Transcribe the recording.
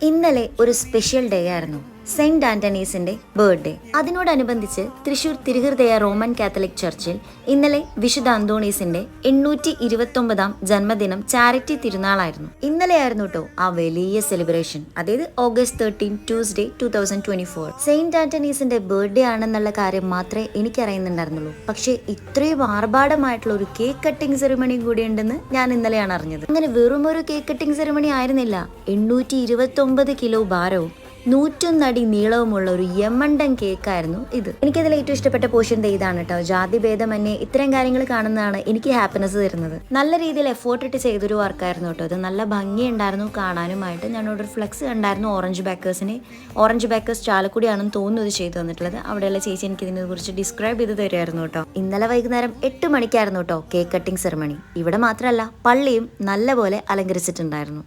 ഇന്നലെ ഒരു special day ആയിരുന്നു. സെന്റ് ആന്റണീസിന്റെ ബർത്ത്ഡേ. അതിനോടനുബന്ധിച്ച് തൃശൂർ തിരുഹൃദയ റോമൻ കാത്തലിക് ചർച്ചിൽ ഇന്നലെ വിശുദ്ധ അന്തോണീസിന്റെ 829 ജന്മദിനം ചാരിറ്റി തിരുനാളായിരുന്നു. ഇന്നലെയായിരുന്നു കേട്ടോ ആ വലിയ സെലിബ്രേഷൻ. അതായത് ഓഗസ്റ്റ് 13 ട്യൂസ്ഡേ 2024. സെയിന്റ് ആന്റണീസിന്റെ ബർത്ത്ഡേ ആണെന്നുള്ള കാര്യം മാത്രമേ എനിക്കറിയുന്നുണ്ടായിരുന്നുള്ളൂ. പക്ഷേ ഇത്രയും ആർഭാടമായിട്ടുള്ള ഒരു കേക്ക് കട്ടിംഗ് സെറിമണി കൂടി ഉണ്ടെന്ന് ഞാൻ ഇന്നലെയാണ് അറിഞ്ഞത്. അങ്ങനെ വെറും ഒരു കേക്ക് കട്ടിംഗ് സെറിമണി ആയിരുന്നില്ല. 829 കിലോ ഭാരവും 101 അടി നീളവുമുള്ള ഒരു യമണ്ടൻ കേക്കായിരുന്നു ഇത്. എനിക്കതിൽ ഏറ്റവും ഇഷ്ടപ്പെട്ട പോർഷൻ ഇതാണ് കേട്ടോ. ജാതി ഭേദമന്യേ ഇത്തരം കാര്യങ്ങൾ കാണുന്നതാണ് എനിക്ക് ഹാപ്പിനെസ് തരുന്നത്. നല്ല രീതിയിൽ എഫോർട്ട് ഇട്ട് ചെയ്തൊരു വർക്കായിരുന്നു കേട്ടോ. അത് നല്ല ഭംഗിയുണ്ടായിരുന്നു കാണാനുമായിട്ട്. ഞാനോട് ഒരു ഫ്ലെക്സ് കണ്ടായിരുന്നു ഓറഞ്ച് ബേക്കേഴ്സ് ചാലക്കുടിയാണെന്ന് തോന്നുന്നു ഇത് ചെയ്തു തന്നിട്ടുള്ളത്. അവിടെയുള്ള ചേച്ചി എനിക്ക് ഇതിനെ കുറിച്ച് ഡിസ്ക്രൈബ് ചെയ്ത് തരുമായിരുന്നു കേട്ടോ. ഇന്നലെ വൈകുന്നേരം 8 മണിക്കായിരുന്നു കേട്ടോ കേക്ക് കട്ടിംഗ് സെറിമണി. ഇവിടെ മാത്രമല്ല, പള്ളിയും നല്ലപോലെ അലങ്കരിച്ചിട്ടുണ്ടായിരുന്നു.